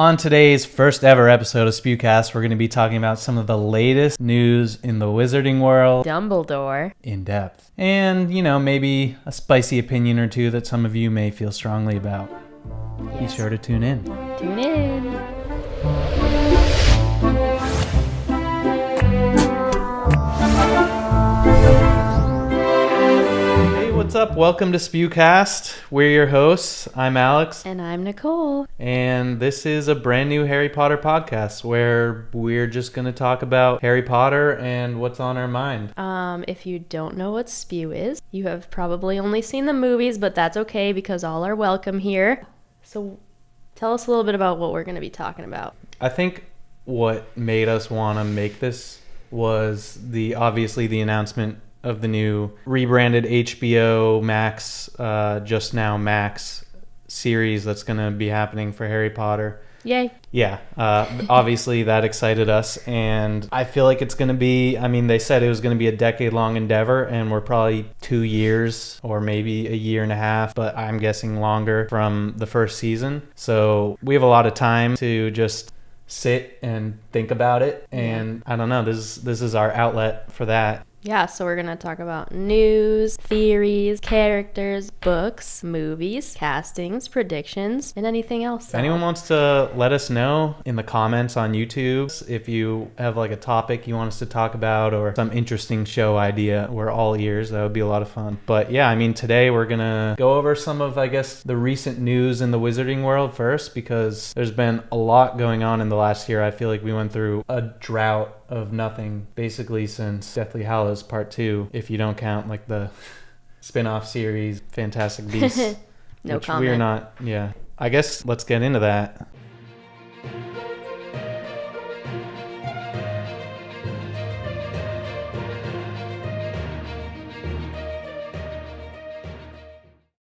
On today's first ever episode of Spewcast, we're going to be talking about some of the latest news in the wizarding world. Dumbledore. In depth. And, maybe a spicy opinion or two that some of you may feel strongly about. Yes. Be sure to tune in. Tune in. What's up? Welcome to Spewcast. We're your hosts. I'm Alex. And I'm Nicole. And this is a brand new Harry Potter podcast where we're just going to talk about Harry Potter and what's on our mind. If you don't know what Spew is, you have probably only seen the movies, but that's okay because all are welcome here. So tell us a little bit about what we're going to be talking about. I think what made us want to make this was obviously the announcement of the new rebranded HBO Max, Just Now Max series that's going to be happening for Harry Potter. Yay. Yeah, obviously that excited us, and I feel like it's going to be, they said it was going to be a decade-long endeavor, and we're probably 2 years or maybe a year and a half, but I'm guessing longer from the first season. So we have a lot of time to just sit and think about it, and I don't know, this is our outlet for that. Yeah, so we're going to talk about news, theories, characters, books, movies, castings, predictions, and anything else. If anyone wants to let us know in the comments on YouTube, if you have like a topic you want us to talk about or some interesting show idea, we're all ears. That would be a lot of fun. But yeah, today we're going to go over some of, the recent news in the wizarding world first, because there's been a lot going on in the last year. I feel like we went through a drought of nothing basically since Deathly Hallows Part 2, if you don't count the spin-off series Fantastic Beasts. No which comment. We're not. Yeah, I guess let's get into that.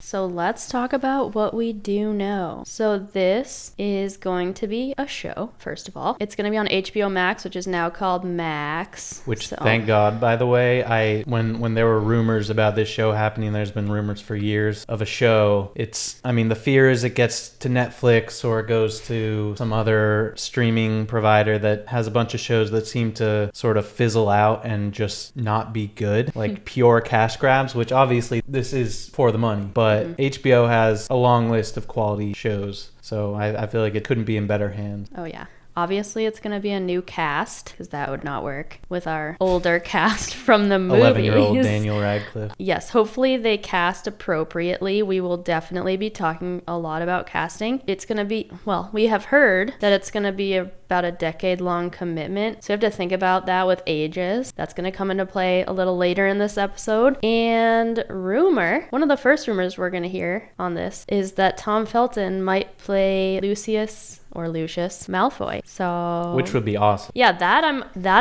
So let's talk about what we do know. So this is going to be a show, first of all. It's going to be on HBO Max, which is now called Max. Thank God, by the way. When there were rumors about this show happening, there's been rumors for years of a show. The fear is it gets to Netflix or it goes to some other streaming provider that has a bunch of shows that seem to sort of fizzle out and just not be good, like pure cash grabs, which obviously this is for the money, but HBO has a long list of quality shows, so I feel like it couldn't be in better hands. Oh, yeah. Obviously, it's going to be a new cast, because that would not work with our older cast from the movies. 11-year-old Daniel Radcliffe. Yes, hopefully they cast appropriately. We will definitely be talking a lot about casting. It's going to be, we have heard that it's going to be about a decade-long commitment. So you have to think about that with ages. That's going to come into play a little later in this episode. And one of the first rumors we're going to hear on this is that Tom Felton might play Lucius Malfoy. So, which would be awesome. Yeah, that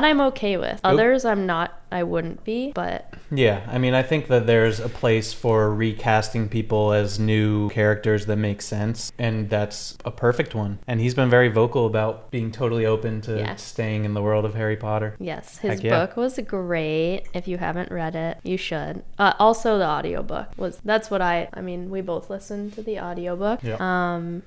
I'm okay with. Others I wouldn't be, but yeah, I think that there's a place for recasting people as new characters that make sense, and that's a perfect one. And he's been very vocal about being totally open to staying in the world of Harry Potter. Yes, his book was great. If you haven't read it, you should. Also the audiobook that's what we both listened to the audiobook. Yep.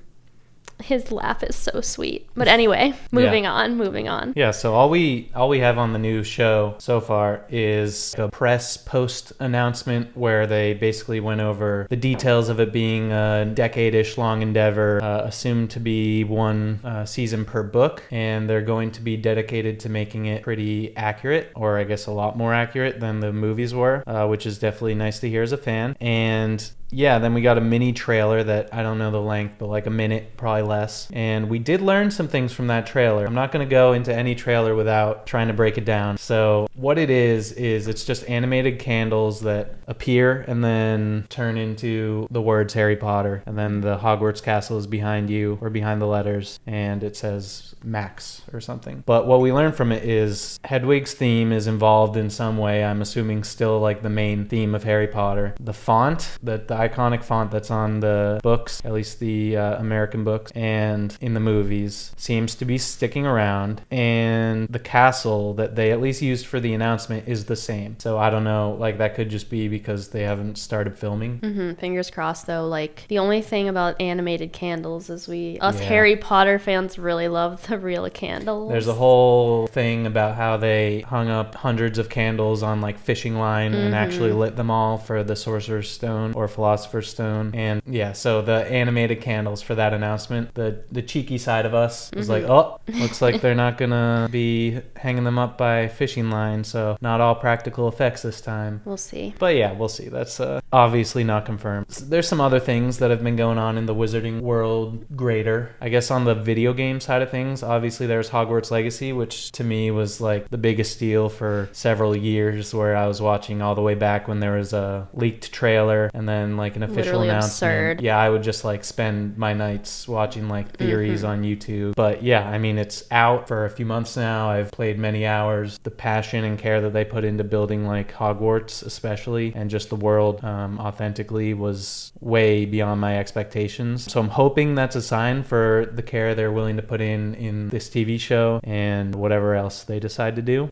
His laugh is so sweet. But anyway, moving on. Yeah, so all we have on the new show so far is a press post announcement where they basically went over the details of it being a decade-ish long endeavor, assumed to be one season per book, and they're going to be dedicated to making it pretty accurate, or I guess a lot more accurate than the movies were, which is definitely nice to hear as a fan. And yeah, then we got a mini trailer that I don't know the length, but like a minute, probably less. And we did learn some things from that trailer. I'm not going to go into any trailer without trying to break it down. So what it is it's just animated candles that appear and then turn into the words Harry Potter. And then the Hogwarts castle is behind you or behind the letters. And it says Max or something. But what we learned from it is Hedwig's theme is involved in some way. I'm assuming still like the main theme of Harry Potter. The font that iconic font that's on the books, at least the American books, and in the movies, seems to be sticking around. And the castle that they at least used for the announcement is the same. So I don't know, like that could just be because they haven't started filming. Fingers crossed though. Like the only thing about animated candles is us Harry Potter fans really love the real candles. There's a whole thing about how they hung up hundreds of candles on like fishing line and actually lit them all for the Sorcerer's Stone or Philosopher's Stone. And yeah, so the animated candles for that announcement, the cheeky side of us was like, oh, looks like they're not gonna be hanging them up by fishing line, so not all practical effects this time. We'll see. But yeah, we'll see. That's obviously not confirmed. There's some other things that have been going on in the wizarding world greater. I guess on the video game side of things, obviously there's Hogwarts Legacy, which to me was like the biggest deal for several years, where I was watching all the way back when there was a leaked trailer and then like an official Literally announcement. absurd. Yeah, I would just like spend my nights watching like theories on YouTube. But yeah, I mean, it's out for a few months now. I've played many hours. The passion and care that they put into building like Hogwarts especially, and just the world authentically, was way beyond my expectations. So I'm hoping that's a sign for the care they're willing to put in this TV show and whatever else they decide to do.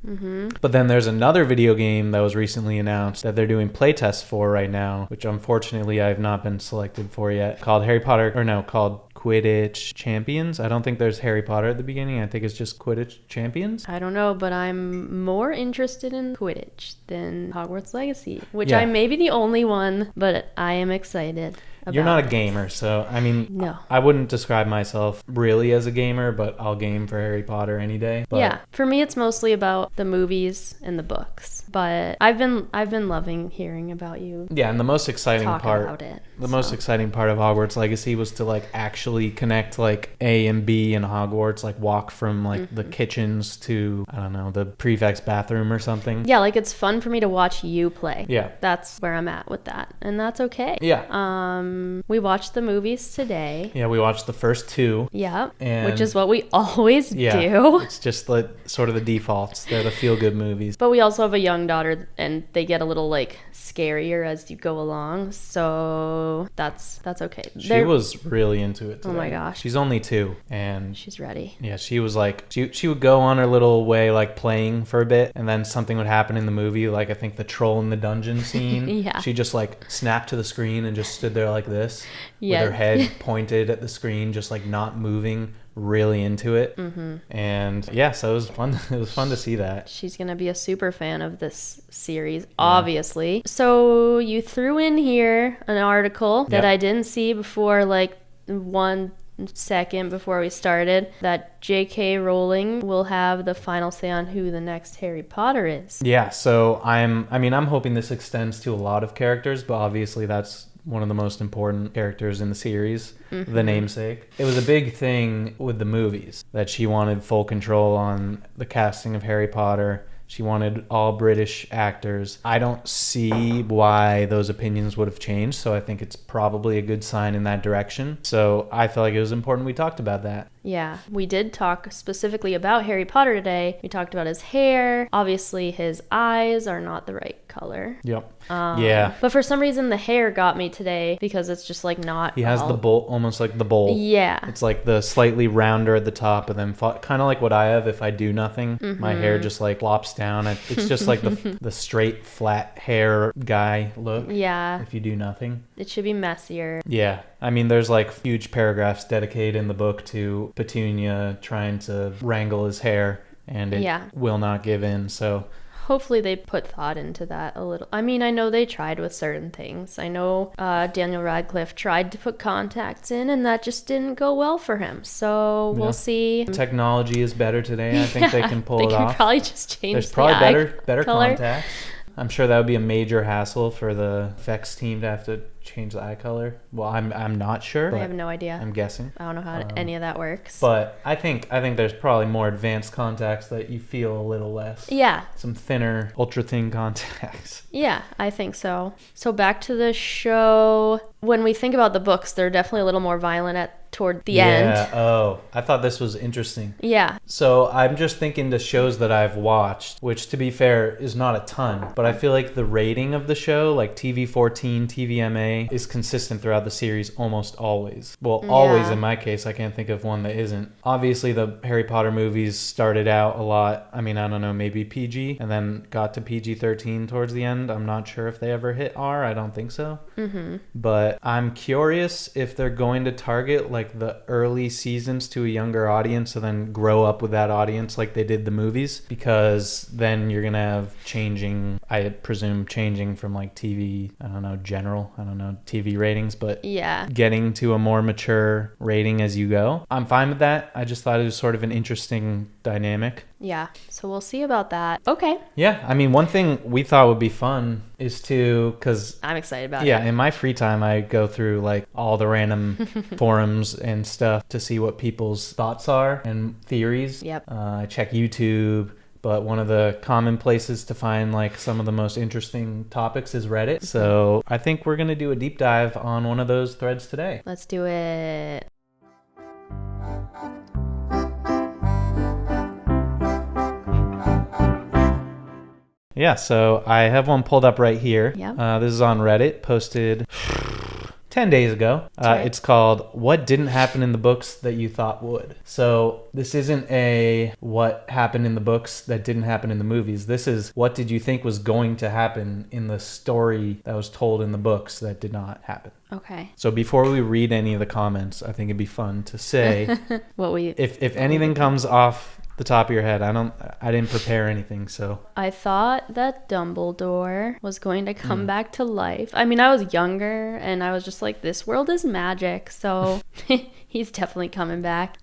But then there's another video game that was recently announced that they're doing playtests for right now, which unfortunately I've not been selected for yet, called called Quidditch Champions. I don't think there's Harry Potter at the beginning. I think it's just Quidditch Champions. I don't know, but I'm more interested in Quidditch than Hogwarts Legacy, which I may be the only one, but I am excited. You're not a gamer, so I mean, no. I wouldn't describe myself really as a gamer, but I'll game for Harry Potter any day. But yeah, for me it's mostly about the movies and the books, but I've been loving hearing about you. Yeah, and the most exciting part about it. Most exciting part of Hogwarts Legacy was to like actually connect like A and B in Hogwarts, like walk from like the kitchens to, I don't know, the prefect's bathroom or something. Yeah, like it's fun for me to watch you play. Yeah. That's where I'm at with that, and that's okay. Yeah. We watched the movies today. Yeah, we watched the first two. Yeah, And which is what we always do. It's just like sort of the defaults. They're the feel-good movies. But we also have a young daughter, and they get a little like scarier as you go along. So that's okay. She was really into it today. Oh my gosh. She's only 2, and she's ready. Yeah, she was like, she would go on her little way like playing for a bit, and then something would happen in the movie, like I think the troll in the dungeon scene. Yeah. She just like snapped to the screen and just stood there like this, with Yeah. her head pointed at the screen, just like not moving, really into it. And yeah, so it was fun. It was fun to see that. She's gonna be a super fan of this series, obviously. So you threw in here an article that I didn't see before, like 1 second before we started, that J.K. Rowling will have the final say on who the next Harry Potter is. Yeah, so I'm hoping this extends to a lot of characters, but obviously that's one of the most important characters in the series, the namesake. It was a big thing with the movies that she wanted full control on the casting of Harry Potter. She wanted all British actors. I don't see why those opinions would have changed, so I think it's probably a good sign in that direction. So I felt like it was important we talked about that. Yeah, we did talk specifically about Harry Potter today. We talked about his hair. Obviously, his eyes are not the right color. Yep. Yeah. But for some reason, the hair got me today because it's just like not. He has the bowl, almost like the bowl. Yeah. It's like the slightly rounder at the top, and then kind of like what I have if I do nothing. My hair just like flops down. It's just like the straight, flat hair guy look. Yeah. If you do nothing. It should be messier. Yeah. I mean, there's like huge paragraphs dedicated in the book to Petunia trying to wrangle his hair, and it will not give in. So hopefully they put thought into that a little. I mean, I know they tried with certain things. I know Daniel Radcliffe tried to put contacts in, and that just didn't go well for him. So we'll see. Technology is better today. I think they can pull it off. They can probably just change There's probably better color. contacts. I'm sure that would be a major hassle for the effects team to have to change the eye color. Well, I'm not sure. I have no idea. I'm guessing. I don't know how any of that works. But I think there's probably more advanced contacts that you feel a little less. Yeah. Some thinner, ultra thin contacts. Yeah, I think so. So back to the show. When we think about the books, they're definitely a little more violent toward the end. Yeah. Oh, I thought this was interesting. Yeah. So I'm just thinking the shows that I've watched, which to be fair is not a ton, but I feel like the rating of the show, like TV14, TVMA, DNA is consistent throughout the series almost always. Well, always in my case. I can't think of one that isn't. Obviously, the Harry Potter movies started out a lot, I mean, I don't know, maybe PG, and then got to PG-13 towards the end. I'm not sure if they ever hit R. I don't think so. But I'm curious if they're going to target like the early seasons to a younger audience and then grow up with that audience like they did the movies, because then you're going to have changing, I presume, changing from like TV, I don't know, TV ratings, but getting to a more mature rating as you go. I'm fine with that. I just thought it was sort of an interesting dynamic. Yeah, so we'll see about that. Okay. Yeah, I mean, one thing we thought would be fun is to, because I'm excited about it. Yeah, in my free time, I go through like all the random forums and stuff to see what people's thoughts are and theories. Yep. I check YouTube. But one of the common places to find like some of the most interesting topics is Reddit. So I think we're going to do a deep dive on one of those threads today. Let's do it. Yeah, so I have one pulled up right here. Yeah. This is on Reddit, posted 10 days ago. Right. It's called What Didn't Happen in the Books That You Thought Would. So this isn't a what happened in the books that didn't happen in the movies. This is what did you think was going to happen in the story that was told in the books that did not happen. Okay. So before we read any of the comments, I think it'd be fun to say if anything comes off the top of your head. I didn't prepare anything, so. I thought that Dumbledore was going to come back to life. I mean, I was younger and I was just like, this world is magic, so he's definitely coming back.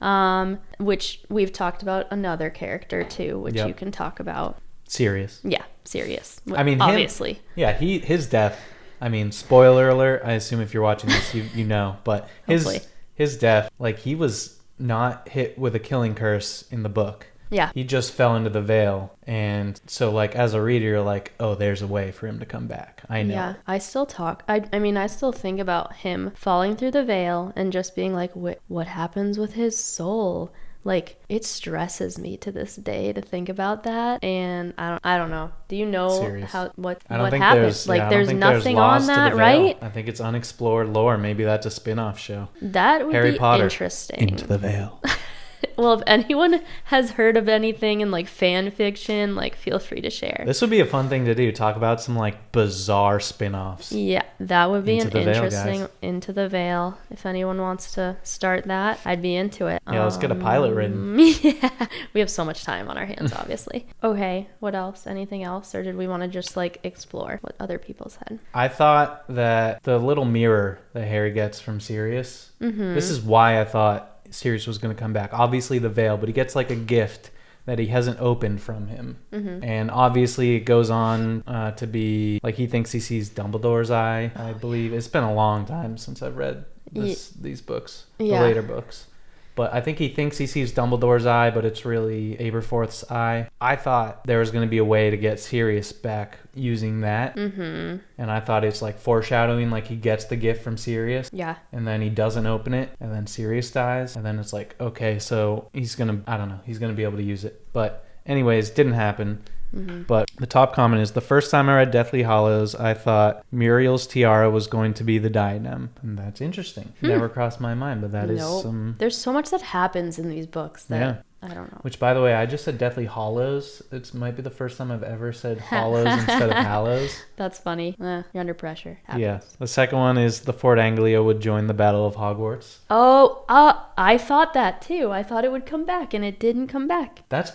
Which we've talked about another character too, which you can talk about. Sirius. Yeah, Sirius. I mean, obviously. His death. I mean, spoiler alert. I assume if you're watching this, you know, but his death, like he was not hit with a killing curse in the book. Yeah. He just fell into the veil. And so like as a reader, you're like, oh, there's a way for him to come back. I know. Yeah. I still think about him falling through the veil and just being like, what happens with his soul? Like, it stresses me to this day to think about that, and I don't know. Do you know what happened? Like, there's nothing on that, right? I think it's unexplored lore. Maybe that's a spin-off show. That would Harry be Potter, interesting. Into the Veil. Well, if anyone has heard of anything in like fan fiction, like feel free to share. This would be a fun thing to do. Talk about some like bizarre spin-offs. Yeah, that would be Into an the Veil, interesting guys. Into the Veil. If anyone wants to start that, I'd be into it. Yeah, let's get a pilot written. Yeah, we have so much time on our hands, obviously. Okay, what else? Anything else? Or did we want to just like explore what other people said? I thought that the little mirror that Harry gets from Sirius, this is why I thought Sirius was going to come back. Obviously the veil, but he gets like a gift that he hasn't opened from him. And obviously it goes on to be like he thinks he sees Dumbledore's eye, I believe. It's been a long time since I've read these books, the later books. But I think he thinks he sees Dumbledore's eye, but it's really Aberforth's eye. I thought there was going to be a way to get Sirius back using that. And I thought it's like foreshadowing, like he gets the gift from Sirius. Yeah. And then he doesn't open it, and then Sirius dies. And then it's like, okay, so he's going to be able to use it. But anyways, didn't happen. But the top comment is, the first time I read Deathly Hallows, I thought Muriel's tiara was going to be the diadem. And that's interesting. Never crossed my mind, but that is some... There's so much that happens in these books that I don't know. Which, by the way, I just said Deathly Hallows. It might be the first time I've ever said Hollows instead of Hallows. That's funny. You're under pressure. Happens. Yeah. The second one is the Ford Anglia would join the Battle of Hogwarts. Oh, I thought that too. I thought it would come back, and it didn't come back. That's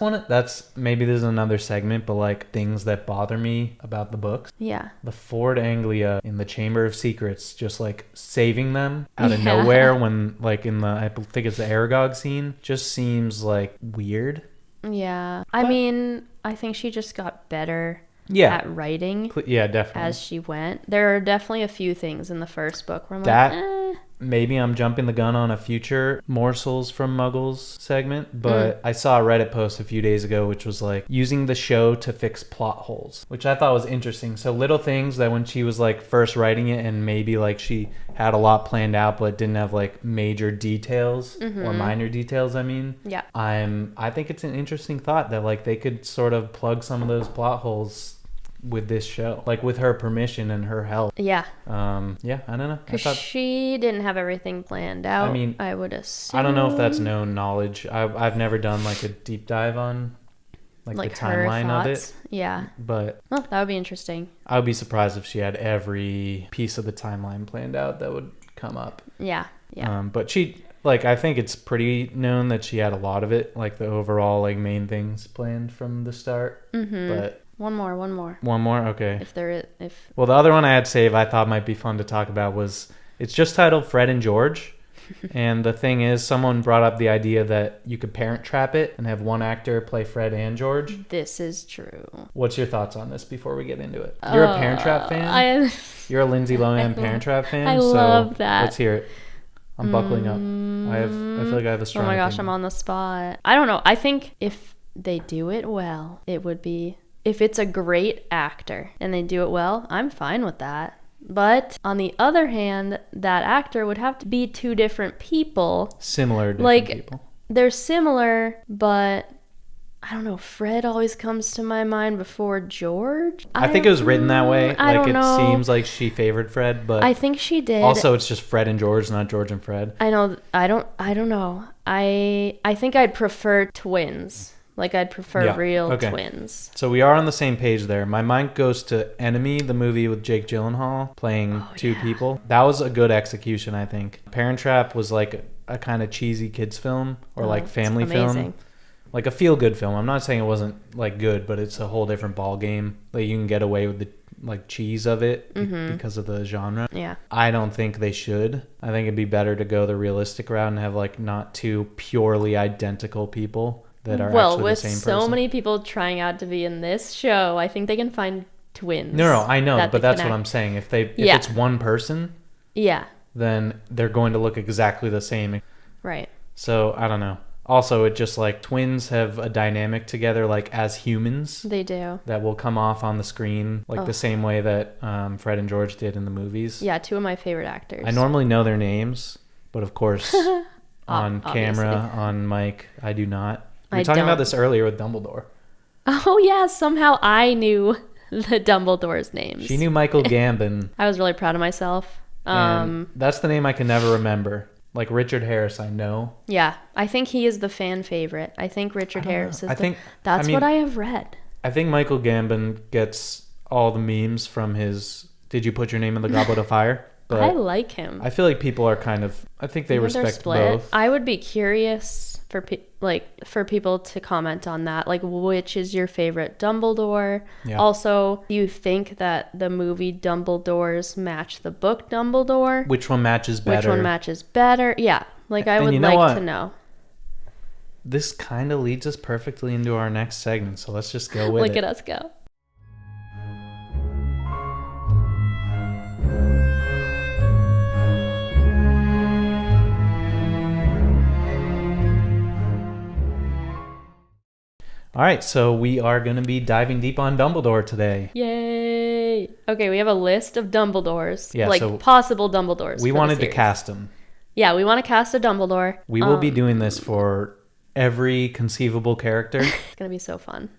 maybe this is another segment, but like things that bother me about the books. Yeah. The Ford Anglia in the Chamber of Secrets, just like saving them out of nowhere when like in the, I think it's the Aragog scene, just seems like weird. Yeah. I mean, I think she just got better at writing. Yeah, definitely. As she went. There are definitely a few things in the first book where I'm like, maybe I'm jumping the gun on a future Morsels From Muggles segment, but I saw a Reddit post a few days ago which was like using the show to fix plot holes, which I thought was interesting. So little things that when she was like first writing it and maybe like she had a lot planned out but didn't have like major details or minor details, I mean. Yeah. I think it's an interesting thought that like they could sort of plug some of those plot holes with this show, like with her permission and her help. Yeah. Yeah, I don't know. Because she didn't have everything planned out. I mean, I would assume. I don't know if that's known knowledge. I've never done like a deep dive on like the timeline of it. Yeah. But that would be interesting. I would be surprised if she had every piece of the timeline planned out that would come up. Yeah. Yeah. But she, like, I think it's pretty known that she had a lot of it, like the overall like main things planned from the start. But one more. Okay. Well, the other one I had saved I thought might be fun to talk about was, it's just titled Fred and George. And the thing is, someone brought up the idea that you could parent trap it and have one actor play Fred and George. This is true. What's your thoughts on this before we get into it? You're a Parent Trap fan? You're a Lindsay Lohan Parent Trap fan? I love that. Let's hear it. I'm buckling up. I feel like I have a strong Oh my gosh, opinion. I'm on the spot. I don't know. I think if they do it well, it would be... If it's a great actor and they do it well, I'm fine with that. But on the other hand, that actor would have to be two different people. Similar different people. They're similar, but I don't know. Fred always comes to my mind before George. I think it was written that way. I don't know. It seems like she favored Fred, but I think she did. Also, it's just Fred and George, not George and Fred. I know. I don't know. I think I'd prefer twins. Like, I'd prefer real twins. So we are on the same page there. My mind goes to Enemy, the movie with Jake Gyllenhaal playing two people. That was a good execution, I think. Parent Trap was like a kind of cheesy kids film or like family film. Like a feel-good film. I'm not saying it wasn't like good, but it's a whole different ball game. Like, you can get away with the like cheese of it because of the genre. Yeah. I don't think they should. I think it'd be better to go the realistic route and have like not two purely identical people that are actually the same person. Well, with so many people trying out to be in this show, I think they can find twins. No, I know, but that's what I'm saying. If it's one person, then they're going to look exactly the same. Right. So, I don't know. Also, it just like twins have a dynamic together, like as humans. They do. That will come off on the screen like the same way that Fred and George did in the movies. Yeah, two of my favorite actors. I normally know their names, but of course, on camera, on mic, I do not. We were talking about this earlier with Dumbledore. Oh, yeah. Somehow I knew the Dumbledore's names. She knew Michael Gambon. I was really proud of myself. And that's the name I can never remember. Like Richard Harris, I know. Yeah. I think he is the fan favorite. I think Richard Harris is that's what I have read. I think Michael Gambon gets all the memes from his Did You Put Your Name in the Goblet of Fire? But I like him. I feel like people are I think they respect both. I would be curious for people to comment on that. Like, which is your favorite Dumbledore? Yeah. Also, do you think that the movie Dumbledores match the book Dumbledore? Which one matches better? Yeah. Like, I would like to know. This kind of leads us perfectly into our next segment, so let's just go with it. Look at us go. All right, so we are going to be diving deep on Dumbledore today. Yay! Okay, we have a list of Dumbledores, so possible Dumbledores. We wanted to cast them. Yeah, we want to cast a Dumbledore. We will be doing this for every conceivable character. It's going to be so fun.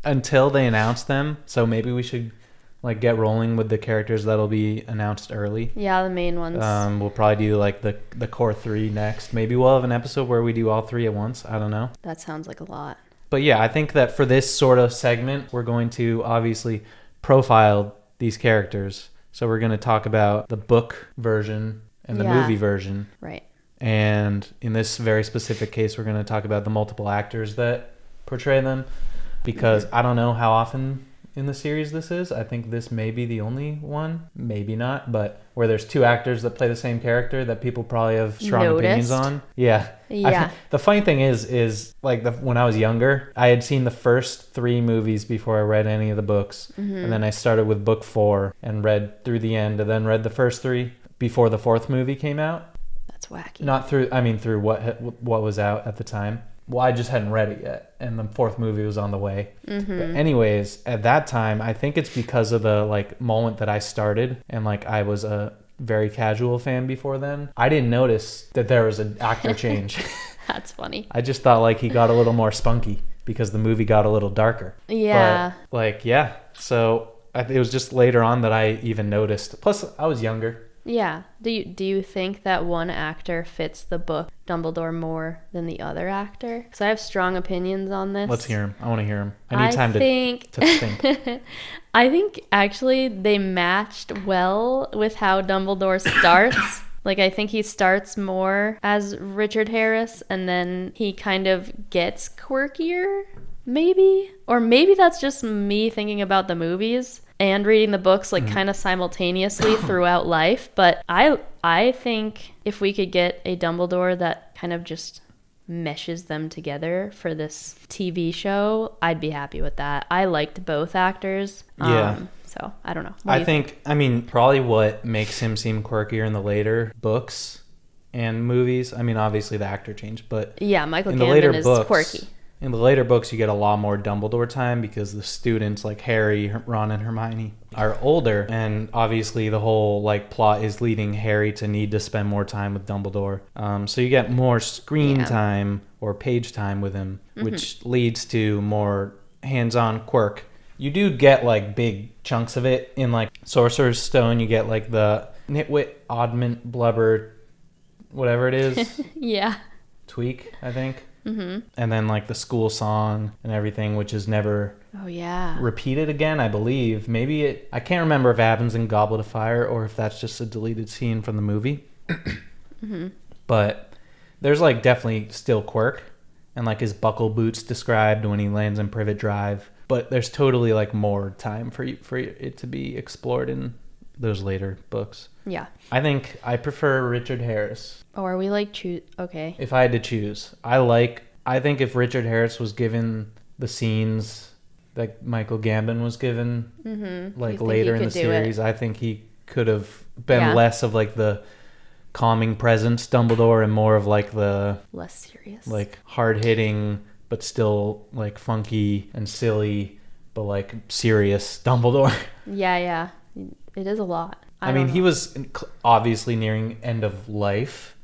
Until they announce them, so maybe we should get rolling with the characters that'll be announced early. Yeah, the main ones. We'll probably do the core three next. Maybe we'll have an episode where we do all three at once. I don't know. That sounds like a lot. But yeah, I think that for this sort of segment, we're going to obviously profile these characters. So we're going to talk about the book version and the movie version. Right. And in this very specific case, we're going to talk about the multiple actors that portray them. Because I don't know how often in the series this is. I think this may be the only one. Maybe not. But where there's two actors that play the same character that people probably have strong opinions on. Yeah. The funny thing is when I was younger, I had seen the first three movies before I read any of the books. Mm-hmm. And then I started with book 4 and read through the end and then read the first 3 before the 4th movie came out. That's wacky. Not through, through what was out at the time. Well, I just hadn't read it yet, and the 4th movie was on the way. Mm-hmm. But anyways, at that time, I think it's because of the moment that I started, and I was a very casual fan before then. I didn't notice that there was an actor change. That's funny. I just thought he got a little more spunky because the movie got a little darker. Yeah. But So it was just later on that I even noticed. Plus, I was younger. Yeah. Do you think that one actor fits the book Dumbledore more than the other actor? Because I have strong opinions on this. Let's hear him. I want to hear him. I need time to think. I think actually they matched well with how Dumbledore starts. Like, I think he starts more as Richard Harris, and then he kind of gets quirkier, maybe? Or maybe that's just me thinking about the movies and reading the books, like, kind of simultaneously throughout life. But I think if we could get a Dumbledore that kind of just meshes them together for this TV show, I'd be happy with that. I liked both actors. Yeah. So, I don't know. I mean, probably what makes him seem quirkier in the later books and movies, I mean, obviously the actor changed, but yeah, Michael Gambon is quirky. In the later books, you get a lot more Dumbledore time because the students like Harry, Ron, and Hermione are older, and obviously the whole like plot is leading Harry to need to spend more time with Dumbledore. So you get more screen time or page time with him, which leads to more hands-on quirk. You do get like big chunks of it in like Sorcerer's Stone. You get like the nitwit, oddment, blubber, whatever it is. Yeah. Tweak, I think. And then like the school song and everything, which is never repeated again, I believe. I can't remember if it happens in Goblet of Fire or if that's just a deleted scene from the movie. But there's like definitely still quirk, and like his buckle boots described when he lands in Privet Drive. But there's totally like more time for it to be explored in those later books. Yeah. I think I prefer Richard Harris. Oh, are we like okay. If I had to choose, I think if Richard Harris was given the scenes that Michael Gambon was given, like later in the series, I think he could have been less of like the calming presence Dumbledore and more of like the less serious, like hard hitting but still like funky and silly but like serious Dumbledore. Yeah. It is a lot. I mean, he was obviously nearing end of life.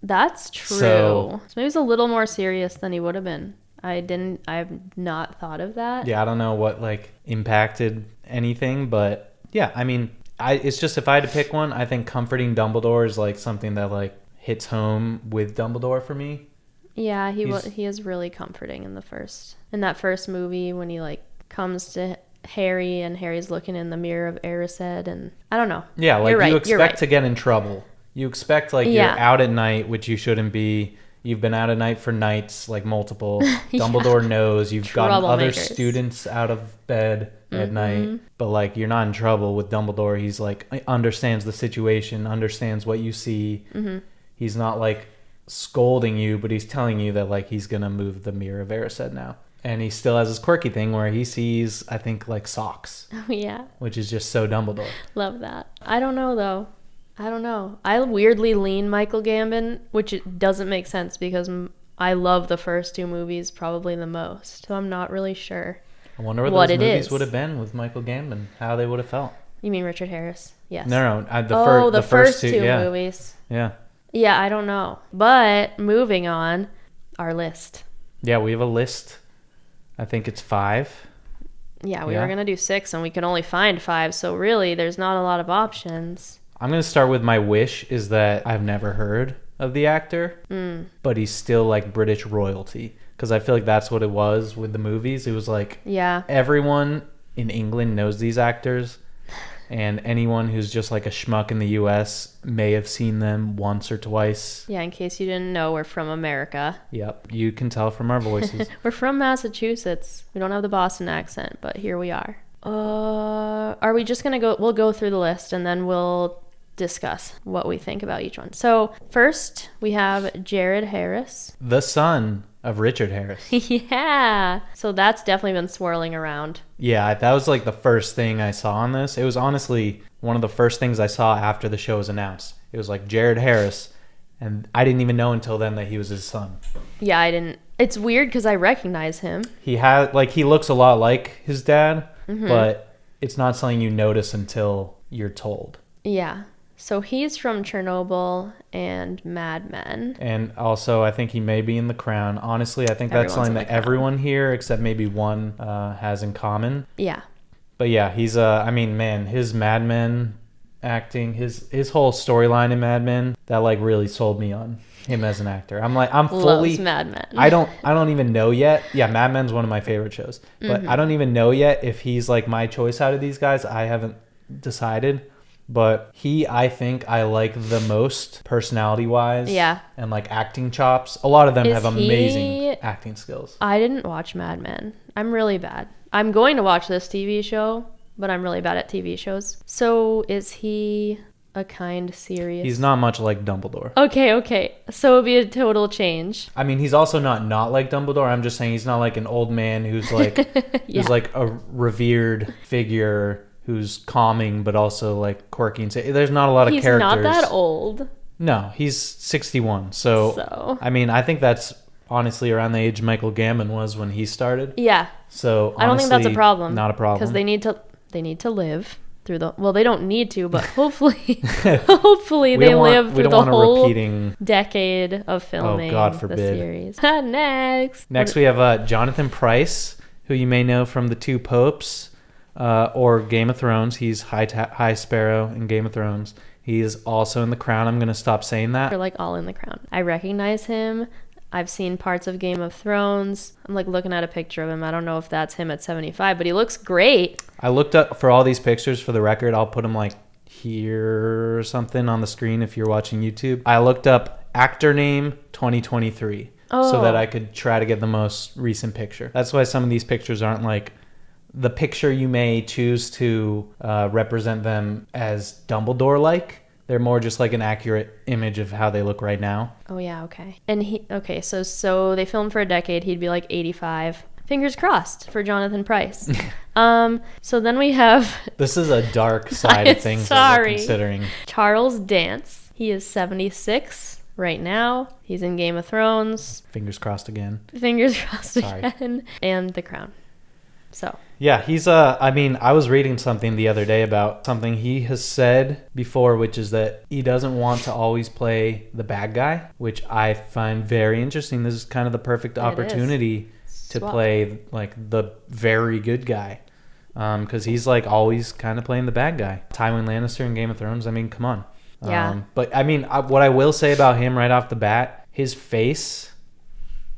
That's true. So maybe he's a little more serious than he would have been. I've not thought of that. Yeah, I don't know what like impacted anything, but yeah, I mean, it's just if I had to pick one, I think comforting Dumbledore is like something that like hits home with Dumbledore for me. Yeah, he is really comforting in that first movie when he like comes to Harry and Harry's looking in the mirror of Erised, and I don't know. Yeah, like you expect to get in trouble. You expect like you're out at night, which you shouldn't be. You've been out at night for nights, like multiple. Dumbledore knows you've gotten other students out of bed at night, but like you're not in trouble with Dumbledore. He's like understands the situation, understands what you see. He's not like scolding you, but he's telling you that like he's gonna move the mirror of Erised now. And he still has this quirky thing where he sees, I think, like socks. Oh, yeah. Which is just so Dumbledore. Love that. I don't know, though. I weirdly lean Michael Gambon, which it doesn't make sense because I love the first two movies probably the most. So I'm not really sure. I wonder what those movies would have been with Michael Gambon, how they would have felt. You mean Richard Harris? Yes. No. The first two movies. Yeah. Yeah, I don't know. But moving on, our list. Yeah, we have a list. I think it's 5. Yeah, we were going to do 6 and we can only find 5. So really, there's not a lot of options. I'm going to start with my wish is that I've never heard of the actor, but he's still like British royalty. Because I feel like that's what it was with the movies. It was like everyone in England knows these actors. And anyone who's just like a schmuck in the U.S. may have seen them once or twice. Yeah, in case you didn't know, we're from America. Yep, you can tell from our voices. We're from Massachusetts. We don't have the Boston accent, but here we are. Are we just going to go... We'll go through the list and then we'll discuss what we think about each one. So first, we have Jared Harris. The son of Richard Harris. Yeah. So that's definitely been swirling around. Yeah, that was like the first thing I saw on this. It was honestly one of the first things I saw after the show was announced. It was like Jared Harris, and I didn't even know until then that he was his son. Yeah, I didn't. It's weird because I recognize him. He looks a lot like his dad, but it's not something you notice until you're told. Yeah. So he's from Chernobyl and Mad Men. And also, I think he may be in The Crown. Honestly, I think that's something that everyone here, except maybe one, has in common. Yeah. But yeah, he's I mean, man, his Mad Men acting, his whole storyline in Mad Men, that like really sold me on him as an actor. I'm fully Loves Mad Men. I don't even know yet. Yeah, Mad Men's one of my favorite shows. But I don't even know yet if he's like my choice out of these guys. I haven't decided. But I think I like the most personality-wise. Yeah. And like acting chops. A lot of them have Is amazing acting skills. I didn't watch Mad Men. I'm really bad. I'm going to watch this TV show, but I'm really bad at TV shows. So is he a kind, serious? He's not much like Dumbledore. Okay. So it would be a total change. I mean, he's also not like Dumbledore. I'm just saying he's not like an old man who's like who's like a revered figure who's calming but also like quirky. And there's not a lot of characters. He's not that old. No, he's 61. So I mean, I think that's honestly around the age Michael Gambon was when he started. Yeah. So honestly, I don't think that's a problem. Not a problem. Because they need to live through the, well, they don't need to, but hopefully they live through the whole decade of filming the series. Next we have Jonathan Pryce, who you may know from The Two Popes or Game of Thrones. He's High Sparrow in Game of Thrones. He is also in The Crown. I'm going to stop saying that. They're like all in The Crown. I recognize him. I've seen parts of Game of Thrones. I'm like looking at a picture of him. I don't know if that's him at 75, but he looks great. I looked up for all these pictures for the record. I'll put them like here or something on the screen if you're watching YouTube. I looked up actor name 2023 so that I could try to get the most recent picture. That's why some of these pictures aren't like the picture you may choose to represent them as Dumbledore-like. They're more just like an accurate image of how they look right now. Oh, yeah, okay. And so they filmed for a decade. He'd be like 85. Fingers crossed for Jonathan Pryce. So then we have... This is a dark side of things that we're considering. Charles Dance. He is 76 right now. He's in Game of Thrones. Fingers crossed again. Again. And The Crown. So... Yeah, he's I mean, I was reading something the other day about something he has said before, which is that he doesn't want to always play the bad guy, which I find very interesting. This is kind of the perfect opportunity to play like the very good guy, because he's like always kind of playing the bad guy. Tywin Lannister in Game of Thrones. I mean, come on. Yeah. But I mean, what I will say about him right off the bat, his face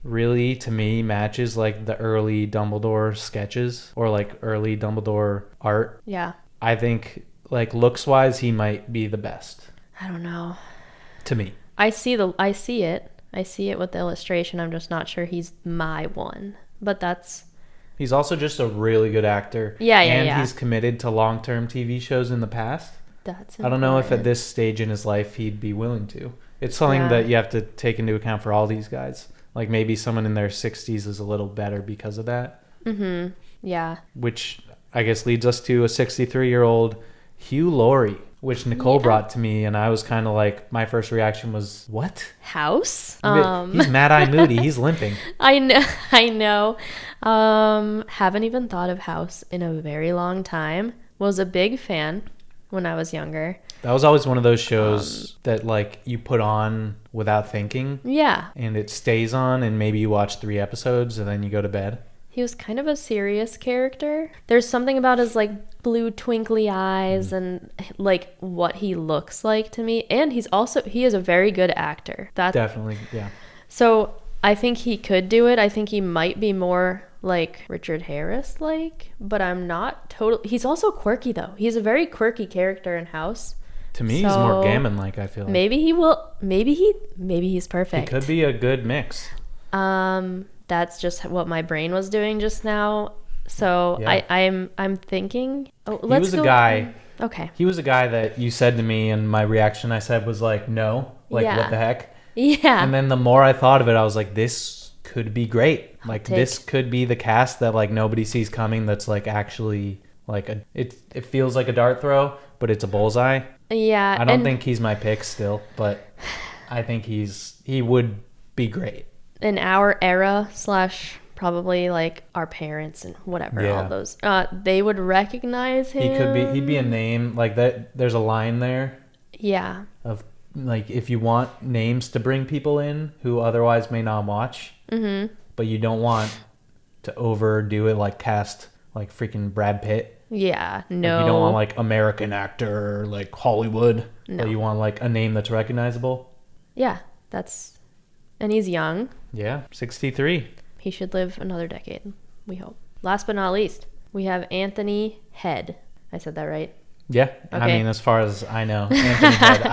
really to me matches like the early Dumbledore sketches or like early Dumbledore art. Yeah. I think like looks wise he might be the best. I don't know. To me. I see it. I see it with the illustration. I'm just not sure he's my one. But he's also just a really good actor. And he's committed to long-term TV shows in the past. That's important. I don't know if at this stage in his life he'd be willing to. It's something that you have to take into account for all these guys. Like maybe someone in their 60s is a little better because of that. Mm-hmm. Yeah. Which I guess leads us to a 63-year-old Hugh Laurie, which Nicole brought to me. And I was kind of like, my first reaction was, what? House? He's Mad-Eye Moody. He's limping. I know. Haven't even thought of House in a very long time. Was a big fan when I was younger. That was always one of those shows that like you put on without thinking. Yeah. And it stays on and maybe you watch 3 episodes and then you go to bed. He was kind of a serious character. There's something about his like blue twinkly eyes and like what he looks like to me. And he is a very good actor. Definitely, yeah. So I think he could do it. I think he might be more like Richard Harris like, but I'm not totally. He's also quirky though. He's a very quirky character in House. To me, he's more Gambon-like, I feel like. Maybe he will. Maybe he's perfect. He could be a good mix. That's just what my brain was doing just now. So yeah. I'm thinking. Oh, let's he was a guy. Okay. He was a guy that you said to me, and my reaction I said was like, no, like what the heck? Yeah. And then the more I thought of it, I was like, this could be great. Like this could be the cast that like nobody sees coming. That's like actually like it feels like a dart throw, but it's a bullseye. Yeah. I don't think he's my pick still, but I think he would be great. In our era / probably like our parents and whatever, all those, they would recognize him. He'd be a name like that. There's a line there. Yeah. Of like, if you want names to bring people in who otherwise may not watch, but you don't want to overdo it, like cast like freaking Brad Pitt Yeah, Like, no. you don't want like American actor or like Hollywood. No. But you want like a name that's recognizable. Yeah, and he's young. Yeah, 63. He should live another decade, we hope. Last but not least, we have Anthony Head. I said that right? Yeah, I Okay. mean, as far as I know, Anthony Head.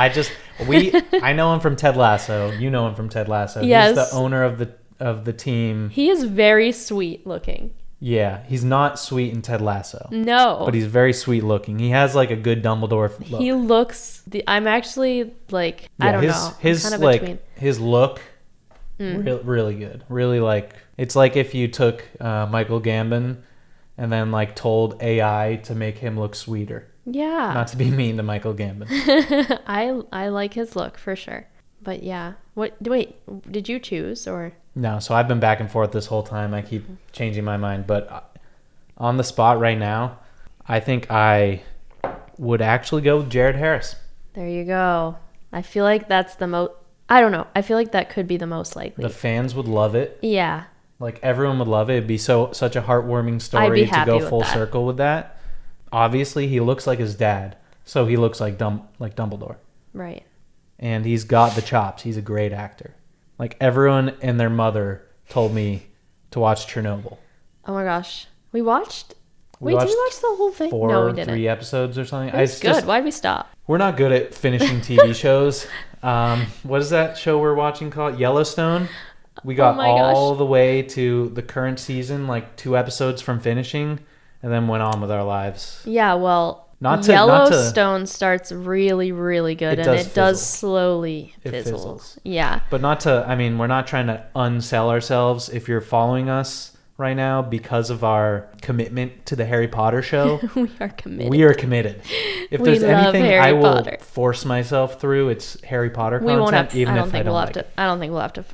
I know him from Ted Lasso. You know him from Ted Lasso. Yes. He's the owner of the team. He is very sweet looking. Yeah, he's not sweet in Ted Lasso, No. but he's very sweet looking. He has like a good Dumbledore look. He looks. I'm actually like. I don't know. His I'm kind of like between. his look, really good. Really like it's like if you took Michael Gambon and then like told AI to make him look sweeter. Yeah. Not to be mean to Michael Gambon. I like his look for sure. But yeah. Wait, did you choose or? No, so I've been back and forth this whole time. I keep changing my mind, but on the spot right now, I think I would actually go with Jared Harris. There you go. I feel like that's the most. I don't know. I feel like that could be the most likely. The fans would love it. Yeah. Like everyone would love it. It'd be such a heartwarming I'd story be to happy go with full that. circle with that. Obviously, he looks like his dad, so he looks like Dumbledore, Right. and he's got the chops. He's a great actor. Like everyone and their mother told me to watch Chernobyl. Oh my gosh. We watched. We Wait, did we watched watch the whole thing? Four, No, we didn't. 3 episodes or something. It's good. Why'd we stop? We're not good at finishing TV shows. What is that show we're watching called? Yellowstone. We got my all gosh. the way to the current season, like 2 episodes from finishing, and then went on with our lives. Yeah, well, Not to- Yellowstone starts really, really good, It and does it does fizzle. slowly It fizzle. fizzles. Yeah. But we're not trying to unsell ourselves. If you're following us right now because of our commitment to the Harry Potter show, We are committed. we are committed. If We there's love anything Harry I will Potter. force myself through, it's Harry Potter We content, won't have. even I don't if think I don't we'll like have it. to. I don't think we'll have to.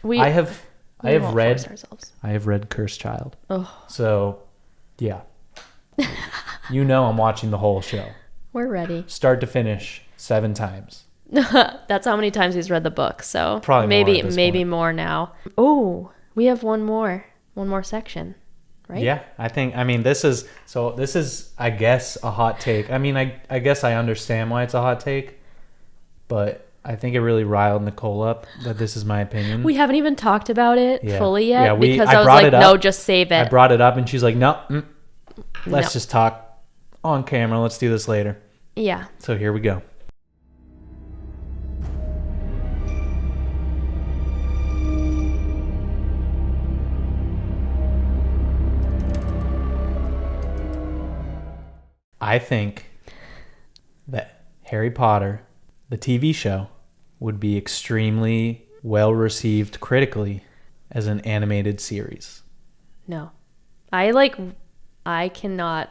We. I have we won't read force ourselves. I have read Cursed Child. Oh, So, yeah. You know I'm watching the whole show. we're ready. Start to finish 7 times. That's how many times he's read the book. So Probably more maybe at this maybe point. more now. Oh, we have one more section, right? Yeah, this is I guess a hot take. I mean, I guess I understand why it's a hot take, but I think it really riled Nicole up that this is my opinion. We haven't even talked about it Yeah. fully yet Yeah, because I I was brought like, it up. no, just save I it. brought it up and she's like, no, let's No. just talk on camera. Let's do this later. Yeah. So here we go. I think that Harry Potter, the TV show, would be extremely well received critically as an animated series. No. I cannot.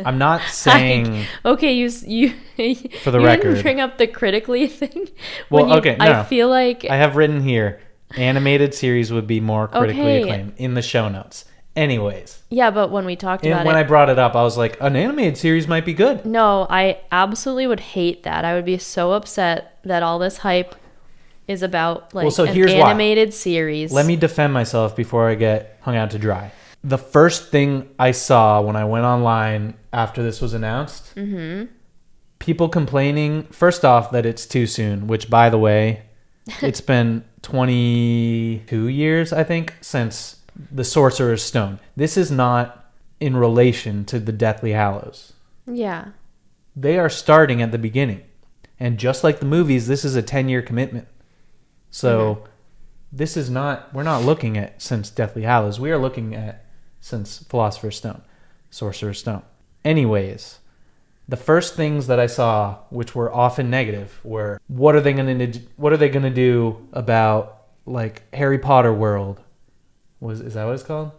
I'm not saying Okay, you For the you record. didn't bring up the critically thing. Well, When you- okay, I no. feel like I have written here animated series would be more critically Okay. acclaimed in the show notes. Anyways, yeah, but when we talked and about when it, I brought it up, I was like, an animated series might be good. no, I absolutely would hate that. I would be so upset that all this hype is about like so an here's why. animated series. Let me defend myself before I get hung out to dry. The first thing I saw when I went online after this was announced, people complaining, first off, that it's too soon, which, by the way, it's been 22 years, I think, since the Sorcerer's Stone. This is not in relation to the Deathly Hallows. Yeah. They are starting at the beginning. And just like the movies, this is a 10-year commitment. So this is not, we're not looking at since Deathly Hallows. We are looking at since Philosopher's Stone, Sorcerer's Stone. Anyways, the first things that I saw, which were often negative, were what are they going to do about like Harry Potter World? Is that what it's called?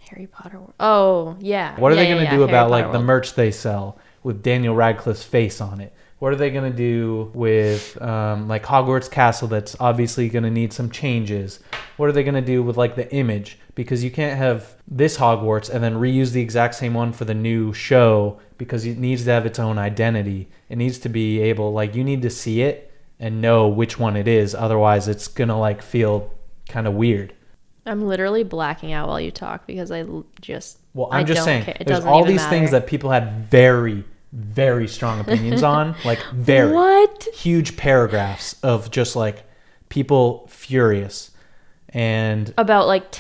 Harry Potter World. Oh, yeah. What are they Yeah, going to yeah, do Harry about Potter like the World. merch they sell with Daniel Radcliffe's face on it? What are they going to do with like Hogwarts Castle that's obviously going to need some changes? What are they going to do with like the image? Because you can't have this Hogwarts and then reuse the exact same one for the new show because it needs to have its own identity. It needs to be able, like, you need to see it and know which one it is. Otherwise, it's going to like feel kind of weird. Mm-hmm. I'm literally blacking out while you talk because Well, I'm just saying, care. It there's doesn't all even these things matter. that people had very, very strong opinions on, like very What? huge paragraphs of just like people furious. And About like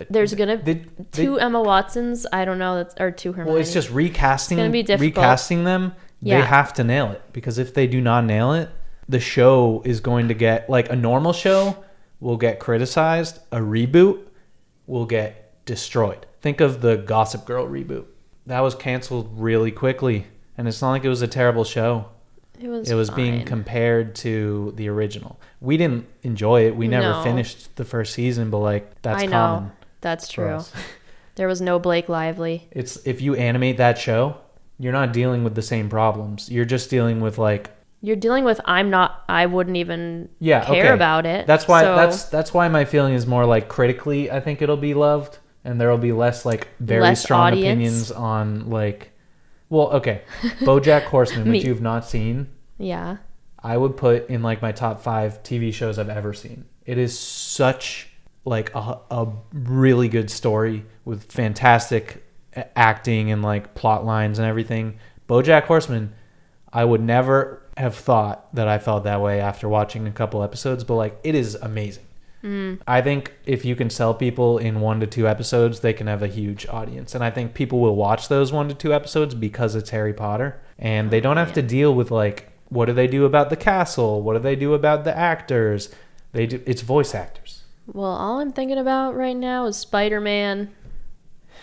there's gonna they- two Emma Watsons. I don't know, or two Hermione. well, it's just recasting. It's gonna be difficult. Recasting them. They Yeah. have to nail it, because if they do not nail it, the show is going to get, like, a normal show will get criticized. A reboot will get destroyed. Think of the Gossip Girl reboot. That was canceled really quickly, and it's not like it was a terrible show. It was being fine. compared to the original. We didn't enjoy it. We never No. finished the first season, but like that's I know. common. That's for true. us. There was no Blake Lively. It's, if you animate that show, you're not dealing with the same problems. You're just dealing with like, You're dealing with I wouldn't even yeah, care okay. about it. That's why so that's why my feeling is more like critically I think it'll be loved, and there'll be less like very Less strong audience. opinions on like, well, okay, BoJack Horseman, which Me. you've not seen, yeah. I would put in like my top 5 TV shows I've ever seen. It is such like a really good story with fantastic acting and like plot lines and everything. BoJack Horseman, I would never have thought that I felt that way after watching a couple episodes, but like it is amazing. I think if you can sell people in 1 to 2 episodes, they can have a huge audience. And I think people will watch those 1 to 2 episodes because it's Harry Potter, and they don't have to deal with like, what do they do about the castle? What do they do about the actors? It's voice actors. Well, all I'm thinking about right now is Spider-Man.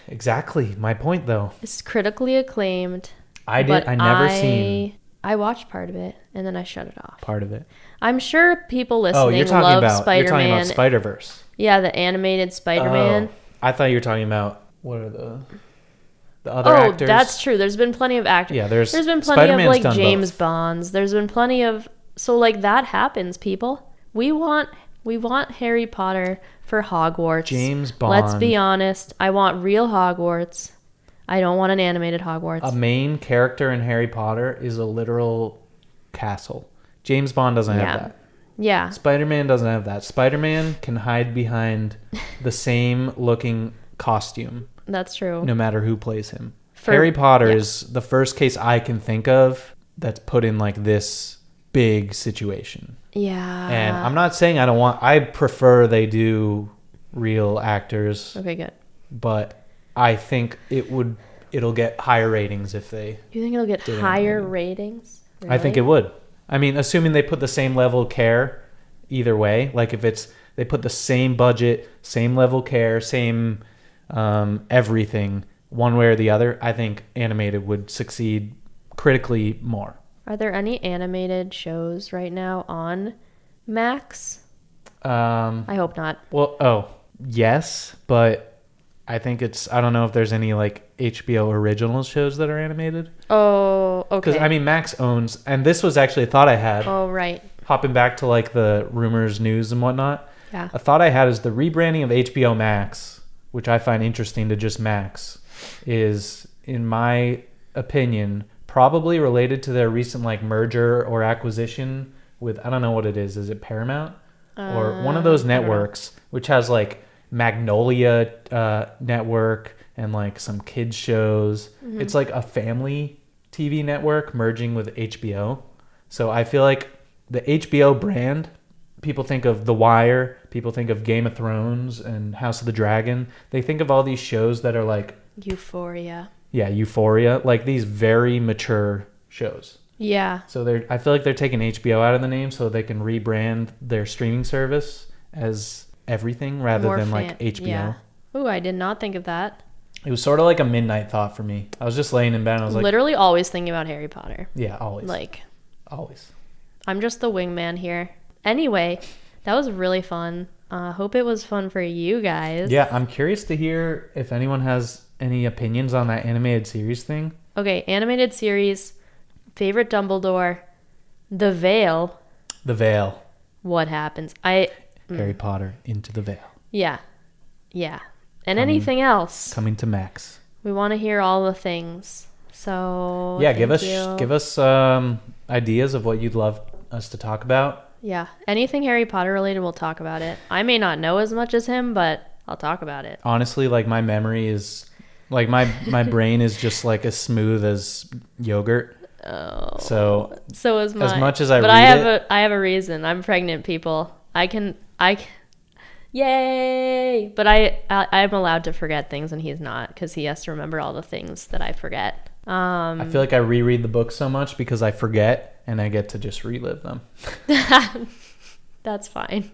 Exactly. My point though. It's critically acclaimed. I never seen I watched part of it and then I shut it off. part of it. I'm sure people listening Oh, you're talking love about Spider-Man. Spider-Verse. Yeah, the animated Spider-Man. Oh, I thought you were talking about, what are the other actors? That's true. There's been plenty of actors. Yeah, there's been plenty Spider-Man's of like done James both. Bonds. There's been plenty of, so like that happens, people. We want Harry Potter for Hogwarts. James Bond. Let's be honest. I want real Hogwarts. I don't want an animated Hogwarts. A main character in Harry Potter is a literal castle. James Bond doesn't have that. Yeah. Spider-Man doesn't have that. Spider-Man can hide behind the same looking costume, That's true. no matter who plays him. Harry Potter is the first case I can think of that's put in like this big situation. Yeah. And I'm not saying I prefer they do real actors, Okay, good. but I think it'll get higher ratings if they. You think it'll get Did higher animated. ratings? I think it would. I mean, assuming they put the same level of care either way, like if they put the same budget, same level care, same everything, one way or the other, I think animated would succeed critically more. Are there any animated shows right now on Max? I hope not. Well, yes, but I think I don't know if there's any like HBO original shows that are animated. Oh, okay. Because I mean, Max owns, and this was actually a thought I had. Oh, right. Hopping back to like the rumors, news, and whatnot. Yeah. A thought I had is the rebranding of HBO Max, which I find interesting to just Max, is, in my opinion, probably related to their recent like merger or acquisition with, I don't know what it is. Is it Paramount or one of those networks, which has like Magnolia Network and like some kids shows. Mm-hmm. It's like a family TV network merging with HBO. So I feel like the HBO brand, people think of The Wire, people think of Game of Thrones and House of the Dragon. They think of all these shows that are like Euphoria. Yeah, Euphoria, like these very mature shows. Yeah. So I feel like they're taking HBO out of the name so they can rebrand their streaming service as everything rather than like HBO. Yeah. Ooh, I did not think of that. It was sort of like a midnight thought for me. I was just laying in bed and I was like, Literally always thinking about Harry Potter. yeah, always. Like, always. I'm just the wingman here. Anyway, that was really fun. Hope it was fun for you guys. Yeah, I'm curious to hear if anyone has any opinions on that animated series thing. Okay, animated series, favorite Dumbledore, The Veil. The Veil. What happens? Harry Potter Into the Veil. Yeah. And anything else. Coming to Max. We want to hear all the things. So yeah, thank give us ideas of what you'd love us to talk about. Yeah, anything Harry Potter related, we'll talk about it. I may not know as much as him, but I'll talk about it. Honestly, like my memory is like my brain is just like as smooth as yogurt. Oh. So is mine. as much as I but read I have a reason. I'm pregnant, people. Yay! But I'm allowed to forget things and he's not, because he has to remember all the things that I forget. I feel like I reread the book so much because I forget and I get to just relive them. That's fine.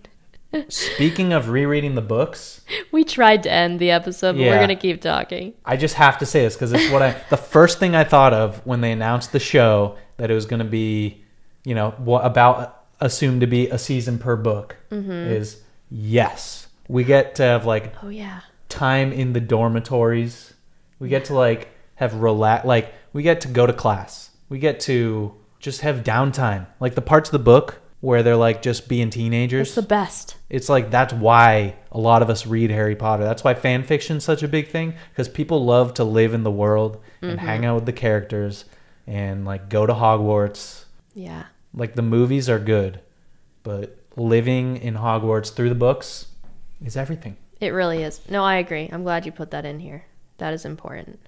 Speaking of rereading the books, we tried to end the episode, but we're gonna keep talking. I just have to say this because it's the first thing I thought of when they announced the show, that it was going to be, about assumed to be a season per book, is yes, we get to have time in the dormitories. We get to have we get to go to class. We get to just have downtime. Like the parts of the book where they're just being teenagers. It's the best. It's that's why a lot of us read Harry Potter. That's why fan fiction is such a big thing, because people love to live in the world and hang out with the characters and go to Hogwarts. Yeah. The movies are good, but living in Hogwarts through the books is everything. It really is. No, I agree. I'm glad you put that in here. That is important.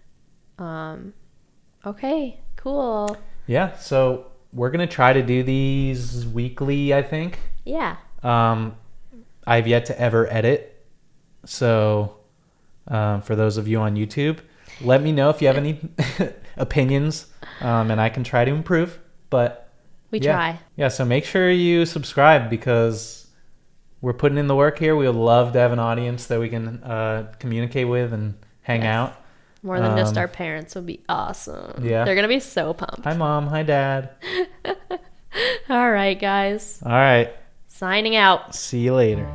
Okay, cool. Yeah, so we're going to try to do these weekly, I think. Yeah. I've yet to ever edit. So for those of you on YouTube, let me know if you have any opinions, and I can try to improve. But we try. Yeah, so make sure you subscribe, because we're putting in the work here. We would love to have an audience that we can communicate with and hang out. More than just our parents would be awesome. Yeah. They're going to be so pumped. Hi, Mom. Hi, Dad. All right, guys. All right. Signing out. See you later.